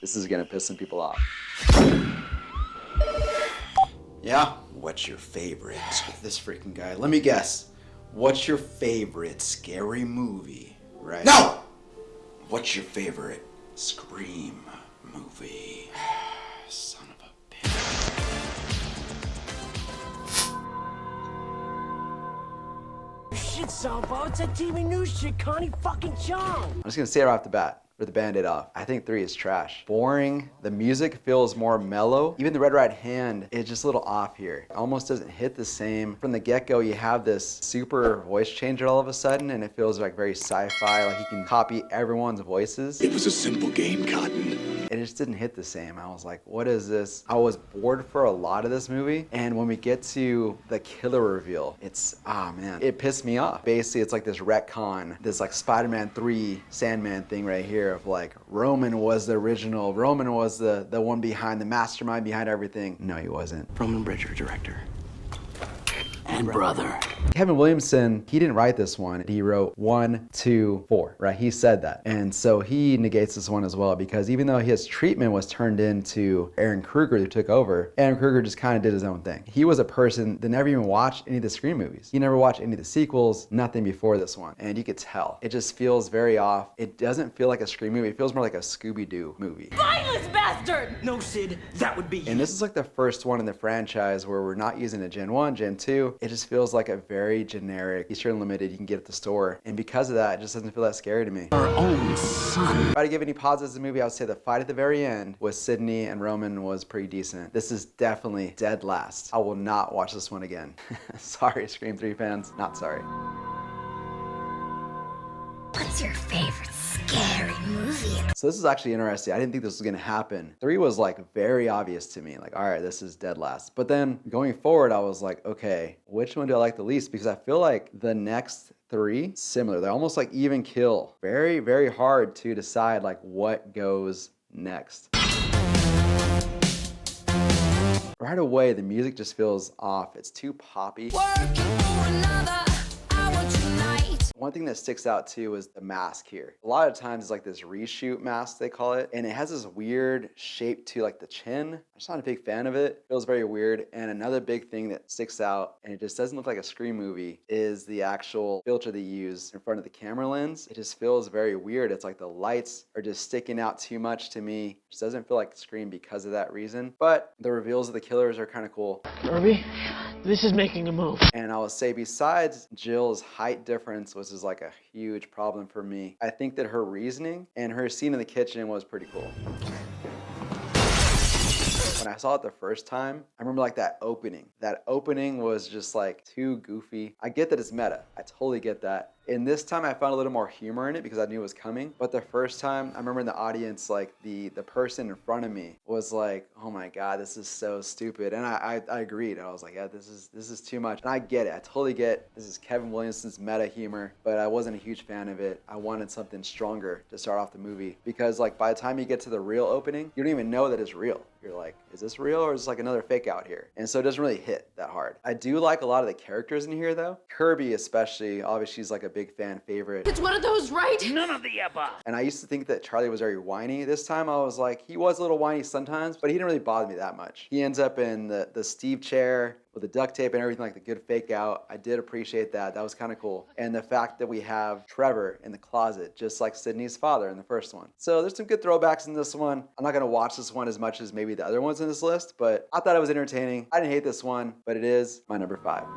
this is gonna piss some people off. Yeah? What's your favorite? This freaking guy. Let me guess. What's your favorite scary movie? Right? No! What's your favorite Scream movie? Son of a bitch. Shit, Salvo. It's that TV news shit, Connie fucking Chung. I'm just gonna say it right off the bat. With the Band-Aid off. I think 3 is trash. Boring. The music feels more mellow. Even the Red Right Hand is just a little off here. It almost doesn't hit the same. From the get-go, you have this super voice changer all of a sudden, and it feels like very sci-fi, like you can copy everyone's voices. It was a simple game, Cotton. It just didn't hit the same. I was like, what is this? I was bored for a lot of this movie, and when we get to the killer reveal, it's, man, it pissed me off. Basically, it's like this retcon, this like Spider-Man 3 Sandman thing right here of like, Roman was the original, Roman was the one behind, the mastermind behind everything. No, he wasn't. Roman Bridger, director. And brother. Kevin Williamson, he didn't write this one. He wrote 1, 2, 4, right? He said that. And so he negates this one as well, because even though his treatment was turned into Aaron Kruger, who took over, Aaron Kruger just kind of did his own thing. He was a person that never even watched any of the Scream movies. He never watched any of the sequels, nothing before this one. And you could tell. It just feels very off. It doesn't feel like a Scream movie. It feels more like a Scooby-Doo movie. Mindless bastard! No, Sid, that would be you. And this is like the first one in the franchise where we're not using a Gen 1, Gen 2. It just feels like a very generic Easter Unlimited you can get at the store. And because of that, it just doesn't feel that scary to me. Our own son. If I had to give any positives to the movie, I would say the fight at the very end with Sydney and Roman was pretty decent. This is definitely dead last. I will not watch this one again. Sorry, Scream 3 fans, not sorry. What's your favorite scary movie? So this is actually interesting. I didn't think this was gonna happen. 3 was like very obvious to me. Like, all right, this is dead last. But then going forward, I was like, okay, which one do I like the least? Because I feel like the next 3 similar. They're almost like even kill. Very, very hard to decide like what goes next. Right away, the music just feels off. It's too poppy. One thing that sticks out too is the mask here. A lot of times it's like this reshoot mask, they call it, and it has this weird shape to like the chin. I'm just not a big fan of it. It feels very weird. And another big thing that sticks out, and it just doesn't look like a Scream movie, is the actual filter they use in front of the camera lens. It just feels very weird. It's like the lights are just sticking out too much to me. It just doesn't feel like Scream because of that reason. But the reveals of the killers are kind of cool. Irby, this is making a move. And I will say, besides Jill's height difference, which is like a huge problem for me, I think that her reasoning and her scene in the kitchen was pretty cool. When I saw it the first time, I remember like that opening. That opening was just like too goofy. I get that it's meta. I totally get that. And this time I found a little more humor in it because I knew it was coming. But the first time, I remember in the audience, like the person in front of me was like, oh my God, this is so stupid. And I agreed. I was like, yeah, this is too much. And I get it. I totally get this is Kevin Williamson's meta humor, but I wasn't a huge fan of it. I wanted something stronger to start off the movie because like by the time you get to the real opening, you don't even know that it's real. You're like, is this real or is this like another fake out here? And so it doesn't really hit that hard. I do like a lot of the characters in here though. Kirby especially, obviously she's like a big fan favorite. It's one of those, right? None of the above. And I used to think that Charlie was very whiny. This time I was like, he was a little whiny sometimes, but he didn't really bother me that much. He ends up in the Steve chair with the duct tape and everything, like the good fake out. I did appreciate that. That was kind of cool. And the fact that we have Trevor in the closet, just like Sydney's father in the first one. So there's some good throwbacks in this one. I'm not gonna watch this one as much as maybe the other ones in this list, but I thought it was entertaining. I didn't hate this one, but it is my number 5.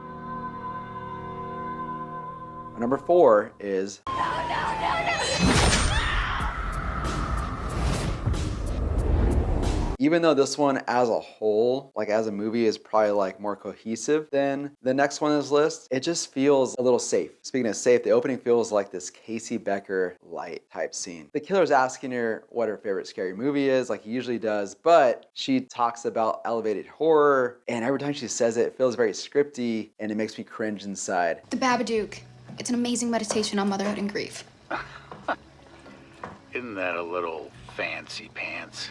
My number 4 is... Even though this one as a whole, like as a movie, is probably like more cohesive than the next one on this list, it just feels a little safe. Speaking of safe, the opening feels like this Casey Becker light type scene. The killer's asking her what her favorite scary movie is, like he usually does, but she talks about elevated horror, and every time she says it, it feels very scripty, and it makes me cringe inside. The Babadook. It's an amazing meditation on motherhood and grief. Isn't that a little fancy pants?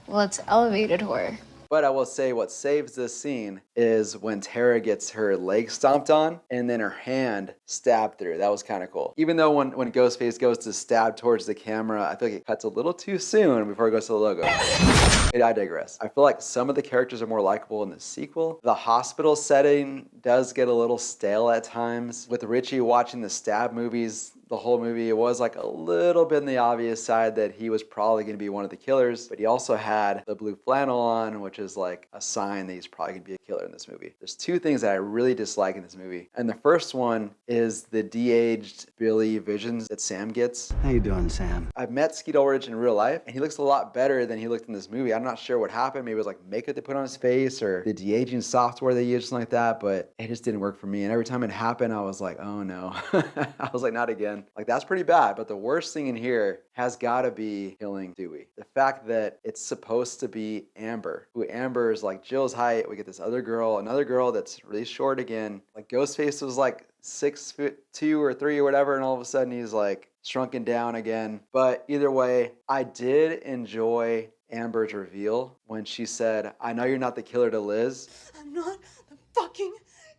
Well, it's elevated horror. But I will say what saves this scene is when Tara gets her leg stomped on and then her hand stabbed through. That was kind of cool. Even though when Ghostface goes to stab towards the camera, I feel like it cuts a little too soon before it goes to the logo. I digress. I feel like some of the characters are more likable in the sequel. The hospital setting does get a little stale at times. With Richie watching the stab movies, the whole movie, it was like a little bit in the obvious side that he was probably going to be one of the killers, but he also had the blue flannel on, which is like a sign that he's probably going to be a killer in this movie. There's two things that I really dislike in this movie. And the first one is the de-aged Billy visions that Sam gets. How you doing, Sam? I've met Skeet Ulrich in real life, and he looks a lot better than he looked in this movie. I'm not sure what happened. Maybe it was like makeup they put on his face or the de-aging software they used, something like that, but it just didn't work for me. And every time it happened, I was like, oh no. I was like, not again. Like, that's pretty bad, but the worst thing in here has got to be killing Dewey. The fact that it's supposed to be Amber, who Amber is like Jill's height. We get this other girl, another girl that's really short again. Like Ghostface was like 6'2" or 3" or whatever, and all of a sudden he's like shrunken down again. But either way, I did enjoy Amber's reveal when she said, I know you're not the killer to Liz. I'm not the fucking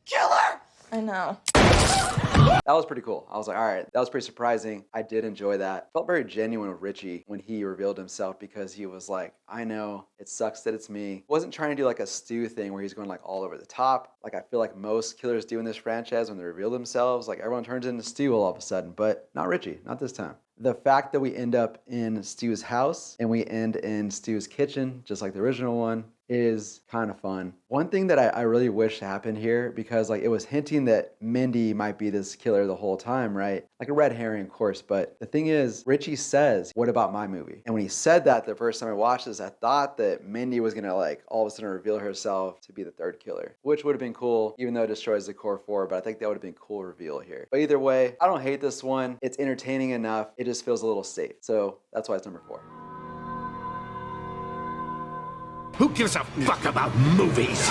killer! I know. That was pretty cool. I was like, all right, that was pretty surprising. I did enjoy that. Felt very genuine with Richie when he revealed himself because he was like, I know, it sucks that it's me. Wasn't trying to do like a Stu thing where he's going like all over the top. Like I feel like most killers do in this franchise when they reveal themselves. Like everyone turns into Stu all of a sudden, but not Richie, not this time. The fact that we end up in Stu's house and we end in Stu's kitchen, just like the original one, is kind of fun. One thing that I really wish happened here, because like it was hinting that Mindy might be this killer the whole time, right? Like a red herring, of course, but the thing is, Richie says, what about my movie? And when he said that the first time I watched this, I thought that Mindy was gonna like all of a sudden reveal herself to be the third killer, which would have been cool, even though it destroys the core 4, but I think that would have been a cool reveal here. But either way, I don't hate this one. It's entertaining enough. It just feels a little safe. So that's why it's number 4. Who gives a fuck about movies?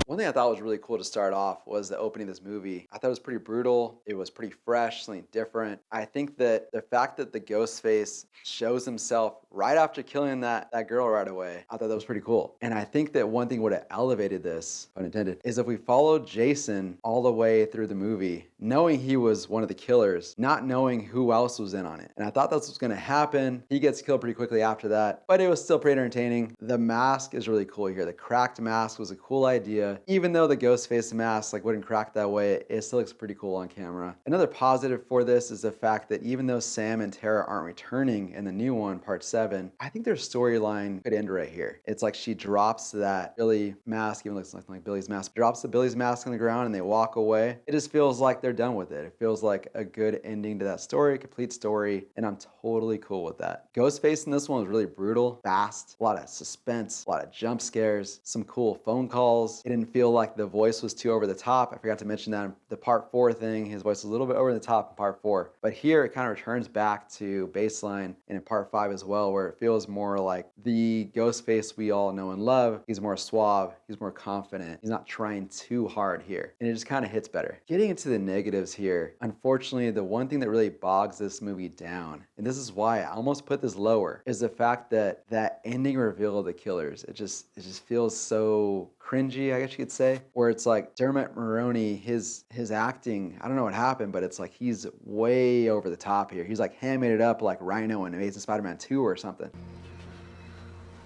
One thing I thought was really cool to start off was the opening of this movie. I thought it was pretty brutal. It was pretty fresh, something different. I think that the fact that the Ghostface shows himself right after killing that girl right away, I thought that was pretty cool. And I think that one thing would have elevated this, pun intended, is if we followed Jason all the way through the movie, knowing he was one of the killers, not knowing who else was in on it. And I thought that's what's gonna happen. He gets killed pretty quickly after that, but it was still pretty entertaining. The mask is really cool here. The cracked mask was a cool idea. Even though the Ghostface mask like wouldn't crack that way, it still looks pretty cool on camera. Another positive for this is the fact that even though Sam and Tara aren't returning in the new one, part 7, I think their storyline could end right here. It's like she drops that Billy mask, even looks like Billy's mask, drops the Billy's mask on the ground and they walk away. It just feels like they're done with it. It feels like a good ending to that story, complete story, and I'm totally cool with that. Ghostface in this one was really brutal, fast, a lot of suspense, a lot of jump scares, some cool phone calls. It didn't feel like the voice was too over the top. I forgot to mention that in the part 4 thing, his voice was a little bit over the top in part 4. But here it kind of returns back to baseline, and in part 5 as well, where it feels more like the Ghostface we all know and love. He's more suave, he's more confident, he's not trying too hard here, and it just kind of hits better. Getting into the negatives here, unfortunately, the one thing that really bogs this movie down, and this is why I almost put this lower, is the fact that that ending reveal of the killers, it just feels so cringy, I guess you could say, where it's like Dermot Mulroney, his acting, I don't know what happened, but it's like he's way over the top here. He's like hamming it up like Rhino in Amazing Spider-Man 2 or something.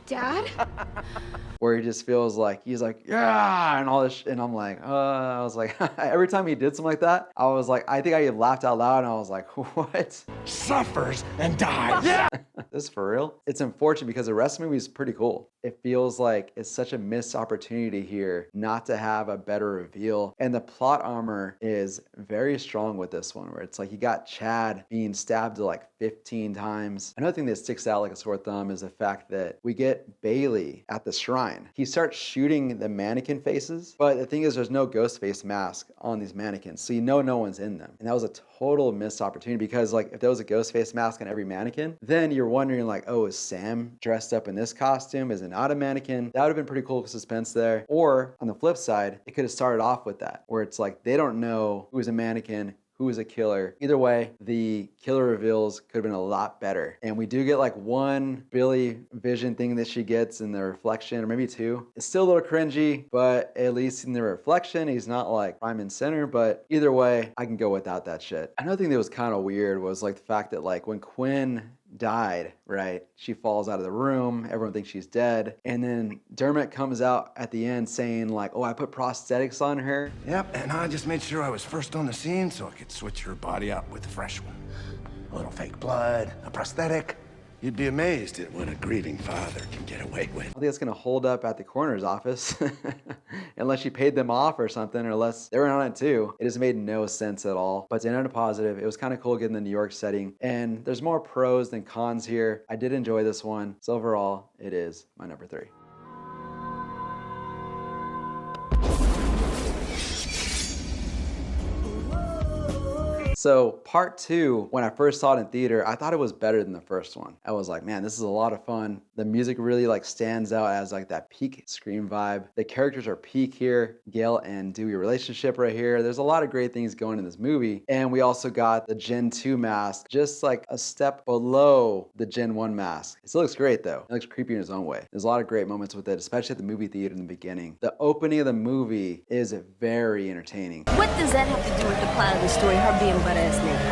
Dad? Where he just feels like, he's like, yeah, and all this, and I'm like, I was like, every time he did something like that, I was like, I think I laughed out loud, and I was like, what? Suffers and dies. Yeah. This is for real? It's unfortunate because the rest of the movie is pretty cool. It feels like it's such a missed opportunity here not to have a better reveal. And the plot armor is very strong with this one, where it's like you got Chad being stabbed like 15 times. Another thing that sticks out like a sore thumb is the fact that we get Bailey at the shrine. He starts shooting the mannequin faces, but the thing is there's no Ghostface mask on these mannequins, so you know no one's in them. And that was a total missed opportunity because like if there was a Ghostface mask on every mannequin, then you're wondering like, oh, is Sam dressed up in this costume? Is it not a mannequin? That would have been pretty cool suspense there. Or on the flip side, it could have started off with that, where it's like they don't know who's a mannequin, who is a killer. Either way, the killer reveals could have been a lot better. And we do get like one Billy vision thing that she gets in the reflection, or maybe two. It's still a little cringy, but at least in the reflection, he's not like prime and center. But either way, I can go without that shit. Another thing that was kind of weird was like the fact that like when Quinn died, right? She falls out of the room. Everyone thinks she's dead. And then Dermot comes out at the end saying like, oh, I put prosthetics on her. Yep, and I just made sure I was first on the scene so I could switch her body out with a fresh one. A little fake blood, a prosthetic. You'd be amazed at what a grieving father can get away with. I think it's gonna hold up at the coroner's office unless she paid them off or something, or unless they were on it too. It just made no sense at all. But to end on a positive, it was kind of cool getting the New York setting. And there's more pros than cons here. I did enjoy this one. So overall, it is my number 3. So part 2, when I first saw it in theater, I thought it was better than the first one. I was like, man, this is a lot of fun. The music really like stands out as like that peak Scream vibe. The characters are peak here. Gail and Dewey relationship right here. There's a lot of great things going in this movie. And we also got the Gen 2 mask, just like a step below the Gen 1 mask. It still looks great though. It looks creepy in its own way. There's a lot of great moments with it, especially at the movie theater in the beginning. The opening of the movie is very entertaining. What does that have to do with the plot of the story, her being butt-ass naked?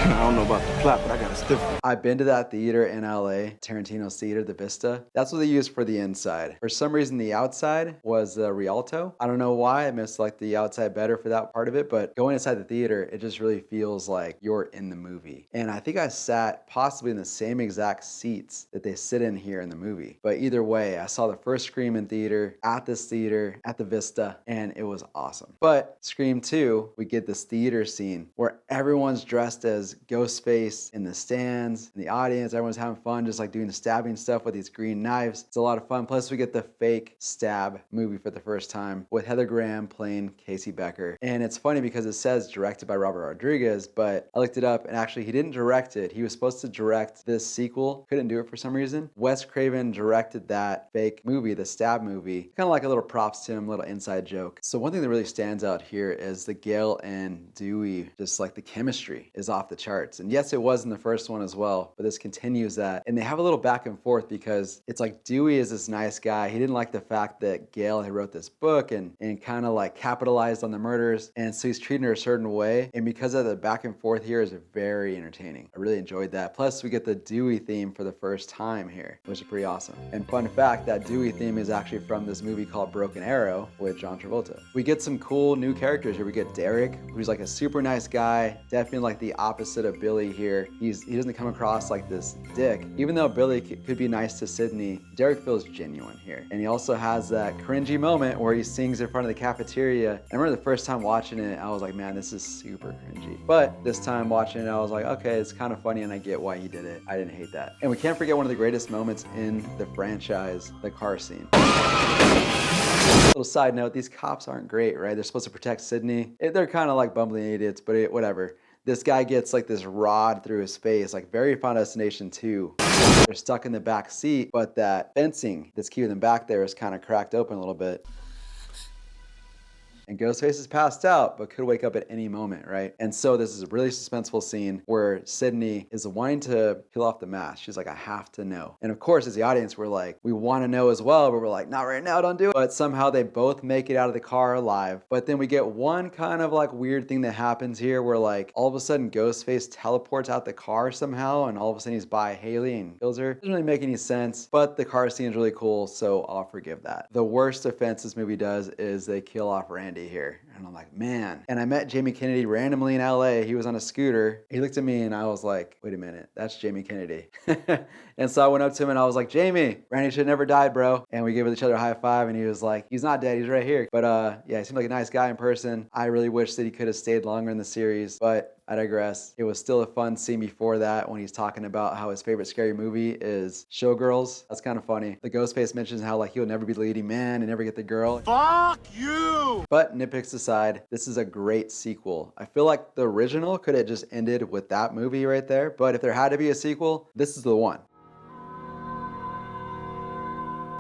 I don't know about the plot, but I got a stiff one. I've been to that theater in LA, Tarantino's theater, the Vista. That's what they used for the inside. For some reason, the outside was Rialto. I don't know why. I missed like the outside better for that part of it, but going inside the theater, it just really feels like you're in the movie. And I think I sat possibly in the same exact seats that they sit in here in the movie. But either way, I saw the first Scream in theater, at this theater, at the Vista, and it was awesome. But Scream 2, we get this theater scene where everyone's dressed as Ghostface in the stands, in the audience. Everyone's having fun, just like doing the stabbing stuff with these green knives. It's a lot of fun. Plus, we get the fake stab movie for the first time with Heather Graham playing Casey Becker. And it's funny because it says directed by Robert Rodriguez, but I looked it up and actually he didn't direct it. He was supposed to direct this sequel, couldn't do it for some reason. Wes Craven directed that fake movie, the stab movie. Kind of like a little props to him, a little inside joke. So one thing that really stands out here is the Gail and Dewey, just like the chemistry is off the charts. And yes, it was in the first one as well, but this continues that. And they have a little back and forth because it's like Dewey is this nice guy. He didn't like the fact that Gail had wrote this book and kind of like capitalized on the murders. And so he's treating her a certain way. And because of the back and forth here is very entertaining. I really enjoyed that. Plus we get the Dewey theme for the first time here, which is pretty awesome. And fun fact, that Dewey theme is actually from this movie called Broken Arrow with John Travolta. We get some cool new characters here. We get Derek, who's like a super nice guy, definitely like the opposite of Billy here. He doesn't come across like this dick. Even though Billy could be nice to Sydney, Derek feels genuine here. And he also has that cringy moment where he sings in front of the cafeteria. I remember the first time watching it, I was like, man, this is super cringy. But this time watching it, I was like, okay, it's kind of funny and I get why he did it. I didn't hate that. And we can't forget one of the greatest moments in the franchise, the car scene. Little side note, these cops aren't great, right? They're supposed to protect Sydney. They're kind of like bumbling idiots, but whatever. This guy gets like this rod through his face, like very Final Destination 2. They're stuck in the back seat, but that fencing that's keeping them back there is kind of cracked open a little bit. And Ghostface is passed out, but could wake up at any moment, right? And so this is a really suspenseful scene where Sydney is wanting to peel off the mask. She's like, I have to know. And of course, as the audience, we're like, we want to know as well, but we're like, not right now, don't do it. But somehow they both make it out of the car alive. But then we get one kind of like weird thing that happens here where like all of a sudden Ghostface teleports out the car somehow, and all of a sudden he's by Haley and kills her. Doesn't really make any sense, but the car scene is really cool, so I'll forgive that. The worst offense this movie does is they kill off Randy here. And I'm like, man. And I met Jamie Kennedy randomly in LA. He was on a scooter. He looked at me and I was like, wait a minute, that's Jamie Kennedy. And so I went up to him and I was like, Jamie, Randy should have never died, bro. And we gave each other a high five and he was like, he's not dead, he's right here. But yeah, he seemed like a nice guy in person. I really wish that he could have stayed longer in the series, but I digress. It was still a fun scene before that when he's talking about how his favorite scary movie is Showgirls. That's kind of funny. The Ghostface mentions how like he'll never be the leading man and never get the girl. Fuck you! But nitpicks aside, this is a great sequel. I feel like the original could have just ended with that movie right there. But if there had to be a sequel, this is the one.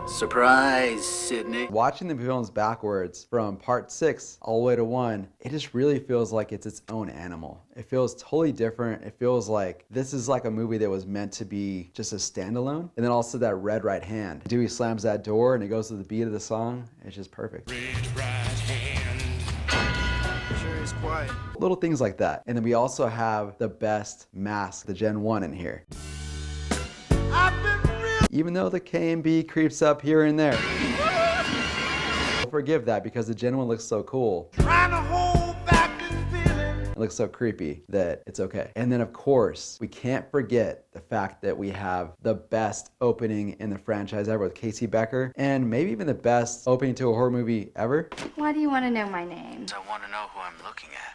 Surprise, Sydney. Watching the films backwards from part 6 all the way to 1, it just really feels like it's its own animal. It feels totally different. It feels like this is like a movie that was meant to be just a standalone. And then also that red right hand. Dewey slams that door and it goes to the beat of the song. It's just perfect. Red right hand. Sure is quiet. Little things like that. And then we also have the best mask, the Gen 1 in here. Even though the K&B creeps up here and there. I'll forgive that because the Gen 1 looks so cool. Trying to hold back this feeling. It looks so creepy that it's okay. And then of course, we can't forget the fact that we have the best opening in the franchise ever with Casey Becker, and maybe even the best opening to a horror movie ever. Why do you want to know my name? I want to know who I'm looking at.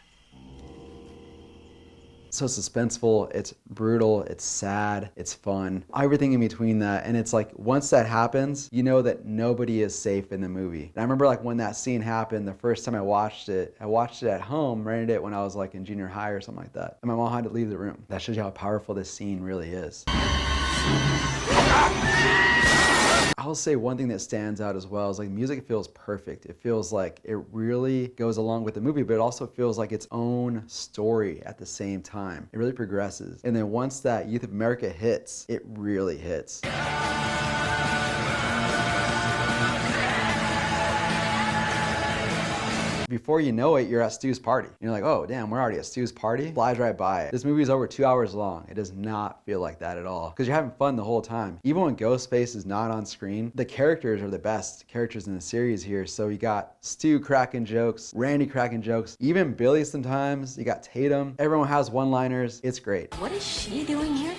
So suspenseful, it's brutal, it's sad, it's fun, everything in between that. And it's like, once that happens, you know that nobody is safe in the movie. And I remember like when that scene happened, the first time I watched it at home, rented it when I was like in junior high or something like that. And my mom had to leave the room. That shows you how powerful this scene really is. I'll say one thing that stands out as well is like music feels perfect. It feels like it really goes along with the movie, but it also feels like its own story at the same time. It really progresses. And then once that Youth of America hits, it really hits. Before you know it, you're at Stu's party. You're like, oh damn, we're already at Stu's party? Flies right by it. This movie is over 2 hours long. It does not feel like that at all. Because you're having fun the whole time. Even when Ghostface is not on screen, the characters are the best characters in the series here. So you got Stu cracking jokes, Randy cracking jokes, even Billy sometimes. You got Tatum. Everyone has one-liners. It's great. What is she doing here?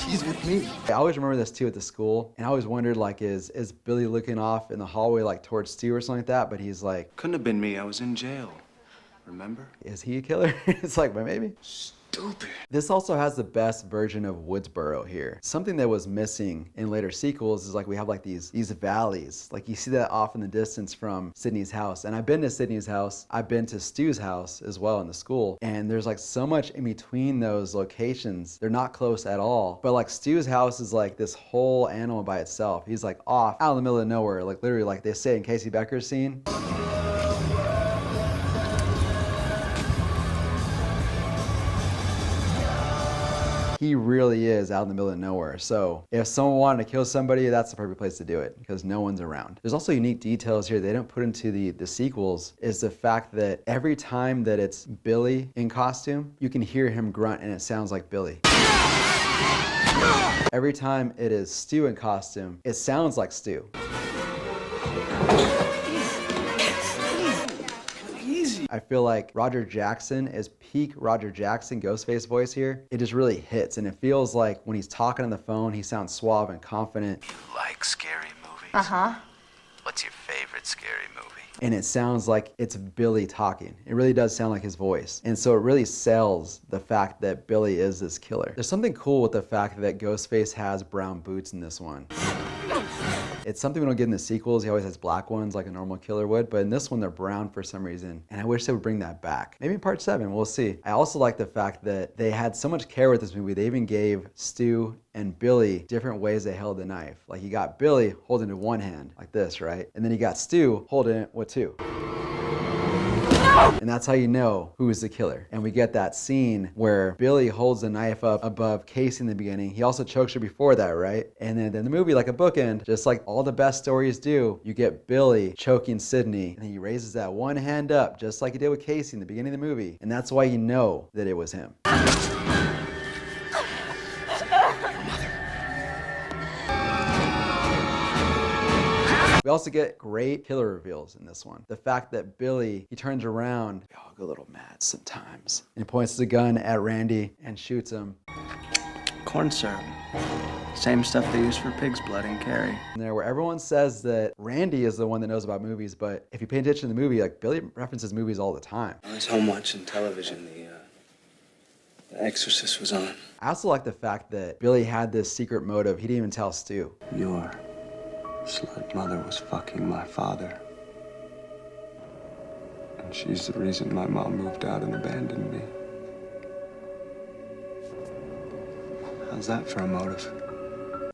She's with me. I always remember this too at the school, and I always wondered like, is Billy looking off in the hallway like towards Stu or something like that? But he's like, couldn't have been me. I was in jail. Remember? Is he a killer? It's like, but maybe. Stupid. This also has the best version of Woodsboro here. Something that was missing in later sequels is like we have like these valleys. Like you see that off in the distance from Sydney's house. And I've been to Sydney's house. I've been to Stu's house as well in the school. And there's like so much in between those locations. They're not close at all. But like Stu's house is like this whole animal by itself. He's like off out in the middle of nowhere. Like literally like they say in Casey Becker's scene. He really is out in the middle of nowhere. So if someone wanted to kill somebody, that's the perfect place to do it because no one's around. There's also unique details here they don't put into the sequels is the fact that every time that it's Billy in costume, you can hear him grunt and it sounds like Billy. Every time it is Stu in costume, it sounds like Stu. I feel like Roger Jackson is peak Roger Jackson Ghostface voice here. It just really hits and it feels like when he's talking on the phone, he sounds suave and confident. You like scary movies? Uh-huh. What's your favorite scary movie? And it sounds like it's Billy talking. It really does sound like his voice. And so it really sells the fact that Billy is this killer. There's something cool with the fact that Ghostface has brown boots in this one. It's something we don't get in the sequels. He always has black ones like a normal killer would, but in this one they're brown for some reason. And I wish they would bring that back. Maybe in part 7, we'll see. I also like the fact that they had so much care with this movie. They even gave Stu and Billy different ways they held the knife. Like you got Billy holding it in one hand like this, right? And then you got Stu holding it with two. And that's how you know who's the killer. And we get that scene where Billy holds the knife up above Casey in the beginning. He also chokes her before that, right? And then in the movie, like a bookend, just like all the best stories do, you get Billy choking Sydney. And he raises that one hand up, just like he did with Casey in the beginning of the movie. And that's why you know that it was him. We also get great killer reveals in this one. The fact that Billy, he turns around, we all go a little mad sometimes, and he points the gun at Randy and shoots him. Corn syrup. Same stuff they use for pig's blood in Carrie. And there where everyone says that Randy is the one that knows about movies, but if you pay attention to the movie, like Billy references movies all the time. I was home watching television. The Exorcist was on. I also like the fact that Billy had this secret motive. He didn't even tell Stu. Your slut mother was fucking my father. And she's the reason my mom moved out and abandoned me. How's that for a motive?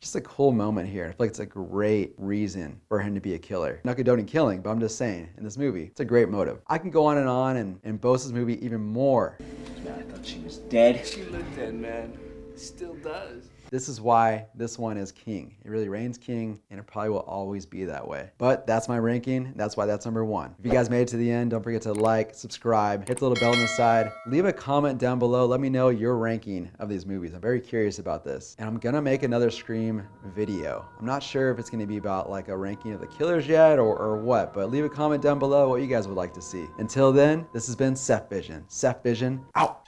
just a cool moment here. I feel like it's a great reason for him to be a killer. Not condoning killing, but I'm just saying, in this movie, it's a great motive. I can go on and in Bosa's movie even more. Man, I thought she was dead. She looked dead, man. Still does. This is why this one is king. It really reigns king, and it probably will always be that way. But that's my ranking. That's why that's number 1. If you guys made it to the end, don't forget to like, subscribe, hit the little bell on the side. Leave a comment down below. Let me know your ranking of these movies. I'm very curious about this. And I'm gonna make another Scream video. I'm not sure if it's gonna be about like a ranking of the killers yet or what, but leave a comment down below what you guys would like to see. Until then, this has been Seth Vision. Seth Vision, out.